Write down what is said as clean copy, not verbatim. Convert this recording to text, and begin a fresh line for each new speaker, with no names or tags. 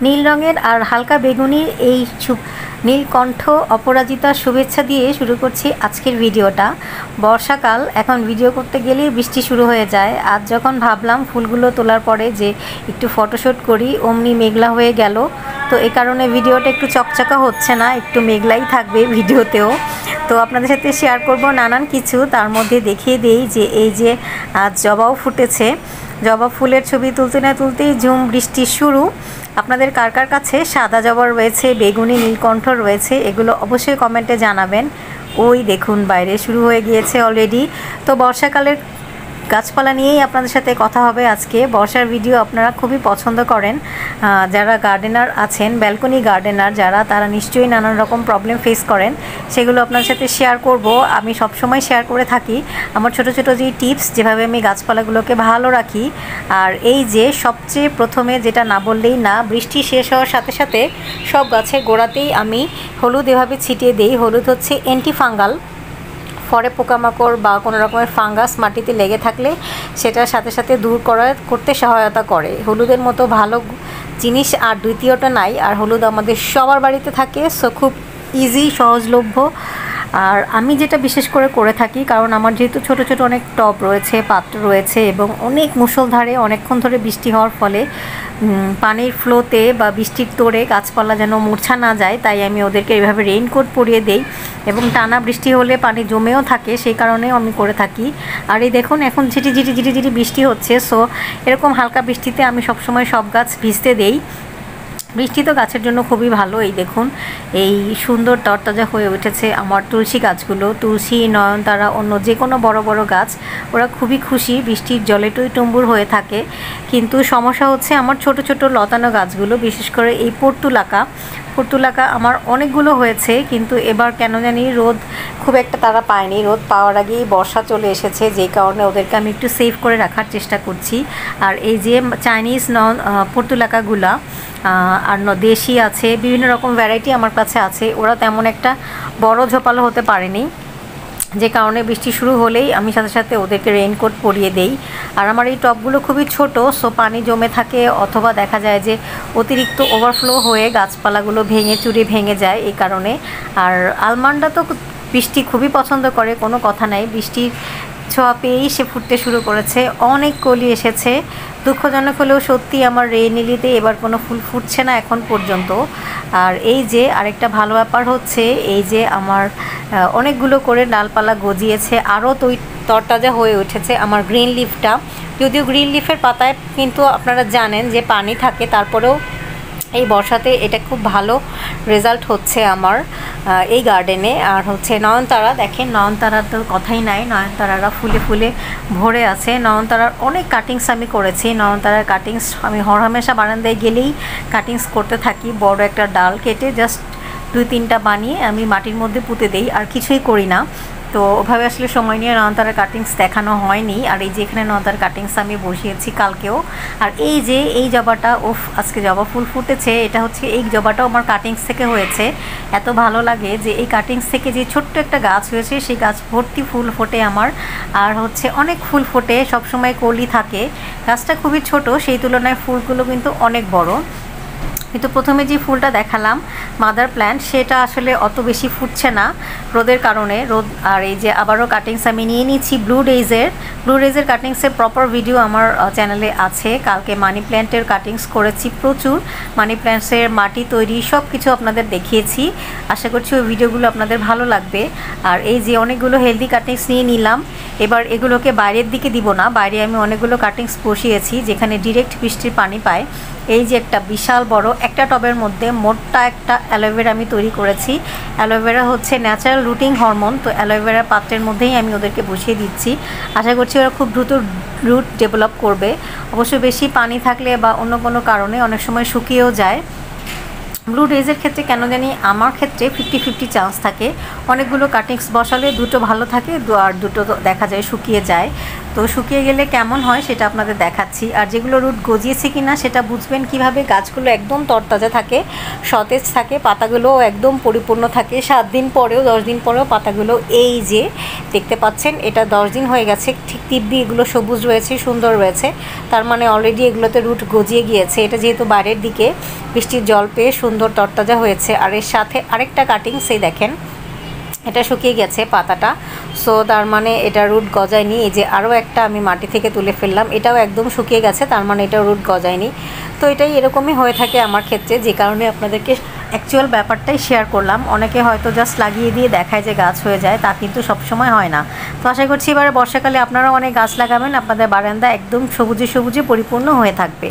নীল রঙের আর হালকা বেগুনির এই নীলকণ্ঠ অপরাজিতার শুভেচ্ছা দিয়ে শুরু করছি আজকের ভিডিওটা। বর্ষাকাল, এখন ভিডিও করতে গেলেই বৃষ্টি শুরু হয়ে যায়। আজ যখন ভাবলাম ফুলগুলো তোলার পরে যে একটু ফটোশ্যুট করি, অমনি মেঘলা হয়ে গেল। তো এই কারণে ভিডিওটা একটু চকচকা হচ্ছে না, একটু মেঘলাই থাকবে ভিডিওতেও। তো আপনাদের সাথে শেয়ার করব নানান কিছু, তার মধ্যে দেখিয়ে দিই যে এই যে আজ জবাও ফুটেছে। জবা ফুলের ছবি তুলতে না তুলতেই ঝুম বৃষ্টি শুরু। আপনাদের কার কার কাছে সাদা জবা রয়েছে, বেগুনি, নীলকণ্ঠ রয়েছে, এগুলো অবশ্যই কমেন্টে জানাবেন। ওই দেখুন বাইরে শুরু হয়ে গিয়েছে অলরেডি। তো বর্ষাকালের গাছপালা নিয়েই আপনাদের সাথে কথা হবে আজকে। বর্ষার ভিডিও আপনারা খুবই পছন্দ করেন, যারা গার্ডেনার আছেন, ব্যালকনি গার্ডেনার যারা, তারা নিশ্চয়ই নানান রকম প্রবলেম ফেস করেন। সেগুলো আপনাদের সাথে শেয়ার করব। আমি সবসময় শেয়ার করে থাকি আমার ছোট ছোট যে টিপস, যেভাবে আমি গাছপালাগুলোকে ভালো রাখি। আর এই যে সবচেয়ে প্রথমে যেটা না বললেই না, বৃষ্টি শেষ হওয়ার সাথে সাথে সব গাছের গোড়াতেই আমি হলুদ এভাবে ছিটিয়ে দিই। হলুদ হচ্ছে অ্যান্টিফাঙ্গাল, ফরে পোকামাকড় বা কোনো রকমের ফাঙ্গাস মাটিতে লেগে থাকলে সেটার সাথে সাথে দূর করতে সহায়তা করে। হলুদের মতো ভালো জিনিস আর দ্বিতীয়টা নাই। আর হলুদ আমাদের সবার বাড়িতে থাকে, সো খুব ইজি, সহজলভ্য। আর আমি যেটা বিশেষ করে থাকি, কারণ আমার যেহেতু ছোট ছোট অনেক টব রয়েছে, পাত্র রয়েছে, এবং অনেক মুষলধারে অনেকক্ষণ ধরে বৃষ্টি হওয়ার ফলে পানির ফ্লোতে বা বৃষ্টির তোড়ে গাছপালা যেন মূর্ছা না যায়, তাই আমি ওদেরকে এইভাবে রেইনকোট পরিয়ে দেই। এবং টানা বৃষ্টি হলে পানি জমেও থাকে, সেই কারণেও আমি করে থাকি। আর এই দেখুন এখন ঝিটি ঝিটি ঝিটি ঝিটি বৃষ্টি হচ্ছে, সো এরকম হালকা বৃষ্টিতে আমি সবসময় সব গাছ ভিজতে দেই। বৃষ্টি তো গাছের জন্য খুবই ভালো। এই দেখুন এই সুন্দর তরতাজা হয়ে উঠেছে আমার তুলসী গাছগুলো। তুলসী, নয়নতারা, অন্য যে কোনো বড় বড় গাছ, ওরা খুবই খুশি, বৃষ্টির জলে টইটুম্বুর হয়ে থাকে। কিন্তু সমস্যা হচ্ছে আমার ছোট ছোট লতানো গাছগুলো, বিশেষ করে এই পর্তুলাকা আমার অনেকগুলো হয়েছে, কিন্তু এবার কেন জানি রোদ খুব একটা তারা পায়নি। রোদ পাওয়ার আগেই বর্ষা চলে এসেছে, যেই কারণে ওদেরকে আমি একটু সেভ করে রাখার চেষ্টা করছি। আর এই যে চাইনিজ পর্তুলাকাগুলা আর দেশি আছে, বিভিন্ন রকম ভ্যারাইটি আমার কাছে আছে। ওরা তেমন একটা বড় ঝোপালো হতে পারেনি, যে কারণে বৃষ্টি শুরু হলেই আমি সাথে সাথে ওদেরকে রেইনকোট পরিয়ে দেই। আর আমার এই টবগুলো খুবই ছোট, সো পানি জমে থাকে, অথবা দেখা যায় যে অতিরিক্ত ওভারফ্লো হয়ে গাছপালাগুলো ভেঙে যায় এই কারণে। আর আলমান্ডা তো বৃষ্টি খুবই পছন্দ করে, কোনো কথা নাই। বৃষ্টির ছোঁয়া পেয়েই সে ফুটতে শুরু করেছে, অনেক কলি এসেছে। দুঃখজনক হলেও সত্যি আমার রেইনিলিতে এবার কোনো ফুল ফুটছে না এখন পর্যন্ত। আর এই যে আরেকটা ভালো ব্যাপার হচ্ছে, এই যে আমার অনেকগুলো করে ডালপালা গজিয়েছে, আরও তরতাজা হয়ে উঠেছে আমার গ্রিন লিফটা। যদিও গ্রিন লিফের পাতায় কিন্তু আপনারা জানেন যে পানি থাকে, তারপরেও এই বর্ষাতে এটা খুব ভালো রেজাল্ট হচ্ছে আমার এই গার্ডেনে। আর হচ্ছে নয়নতারা, দেখেন নয়নতারার তো কথাই নাই, নয়নতারারা ফুলে ফুলে ভরে আছে। নয়নতারার অনেক কাটিংস আমি করেছি। নয়নতারার কাটিংস আমি হরহামেশা বারান্দায় গেলেই কাটিংস করতে থাকি। বড় একটা ডাল কেটে জাস্ট 2-3টা বানিয়ে আমি মাটির মধ্যে পুঁতে দেই, আর কিছুই করি না। তো ওভাবে আসলে সময় নিয়ে নয়নতারার কাটিংস দেখানো হয়নি। আর এই যে এখানে নয়নতারার কাটিংস আমি বসিয়েছি কালকেও। আর এই যে এই জবাটা, আজকে জবা ফুল ফুটেছে, এটা হচ্ছে এই জবাটাও আমার কাটিংস থেকে হয়েছে। এত ভালো লাগে যে এই কাটিংস থেকে যে ছোট্ট একটা গাছ হয়েছে, সেই গাছ ভর্তি ফুল ফোটে আমার। আর হচ্ছে অনেক ফুল ফোটে, সবসময় কলি থাকে। গাছটা খুবই ছোট, সেই তুলনায় ফুলগুলো কিন্তু অনেক বড়। কিন্তু প্রথমে যে ফুলটা দেখালাম মাদার প্ল্যান্ট, সেটা আসলে অত বেশি ফুটছে না রোদের কারণে। আর এই যে আবারও কাটিংস আমি নিয়ে নিচ্ছি ব্লু ডেইজের কাটিংসের প্রপার ভিডিও আমার চ্যানেলে আছে। কালকে মানি প্ল্যান্টের কাটিংস করেছি প্রচুর, মানি প্ল্যান্টসের মাটি তৈরি সব কিছু আপনাদের দেখিয়েছি। আশা করছি ওই ভিডিওগুলো আপনাদের ভালো লাগবে। আর এই যে অনেকগুলো হেলদি কাটিংস নিয়ে নিলাম, এবার এগুলোকে বাইরের দিকে দিব না, বাইরে আমি অনেকগুলো কাটিংস বসিয়েছি যেখানে ডিরেক্ট বৃষ্টির পানি পায়। এই যে একটা বিশাল বড় একটা টবের মধ্যে মোটা একটা অ্যালোভেরা আমি তৈরি করেছি। অ্যালোভেরা হচ্ছে ন্যাচারাল রুটিং হরমোন, তো অ্যালোভেরা পাত্রের মধ্যেই আমি ওদেরকে বসিয়ে দিচ্ছি। আশা করছি ওরা খুব দ্রুত রুট ডেভেলপ করবে। অবশ্য বেশি পানি থাকলে বা অন্য কোনো কারণে অনেক সময় শুকিয়েও যায়। ব্লু ডেইজের ক্ষেত্রে কেন জানি আমার ক্ষেত্রে 50-50 চান্স থাকে। অনেকগুলো কাটিংস বসালে দুটো ভালো থাকে, আর দুটো দেখা যায় শুকিয়ে যায়। তো শুকিয়ে গেলে কেমন হয় সেটা আপনাদের দেখাচ্ছি। আর যেগুলো রুট গজিয়েছে কিনা সেটা বুঝবেন কিভাবে, গাছগুলো একদম তরতাজা থাকে, সতেজ থাকে, পাতাগুলো একদম পরিপূর্ণ থাকে। 7 দিন পরেও 10 দিন পরেও পাতাগুলো এই যে দেখতে পাচ্ছেন, এটা 10 দিন হয়ে গেছে, ঠিক দিব্যি এগুলো সবুজ রয়েছে, সুন্দর রয়েছে। তার মানে অলরেডি এগুলোতে রুট গজিয়ে গিয়েছে। এটা যেহেতু বাইরের দিকে বৃষ্টির জল পেয়ে সুন্দর তরতাজা হয়েছে। আর এর সাথে আরেকটা কাটিং, সেই দেখেন এটা শুকিয়ে গেছে পাতাটা, সো তার মানে এটা রুট গজায়নি। এই যে আরও একটা আমি মাটি থেকে তুলে ফেললাম, এটাও একদম শুকিয়ে গেছে, তার মানে এটা রুট গজায়নি। তো এটাই এরকমই হয়ে থাকে আমার ক্ষেত্রে, যে কারণে আপনাদেরকে অ্যাকচুয়াল ব্যাপারটাই শেয়ার করলাম। অনেকে হয়তো জাস্ট লাগিয়ে দিয়ে দেখায় যে গাছ হয়ে যায়, তা কিন্তু সবসময় হয় না। তো আশা করছি এবারে বর্ষাকালে আপনারাও অনেক গাছ লাগাবেন, আপনাদের বারান্দা একদম সবুজে সবুজে পরিপূর্ণ হয়ে থাকবে।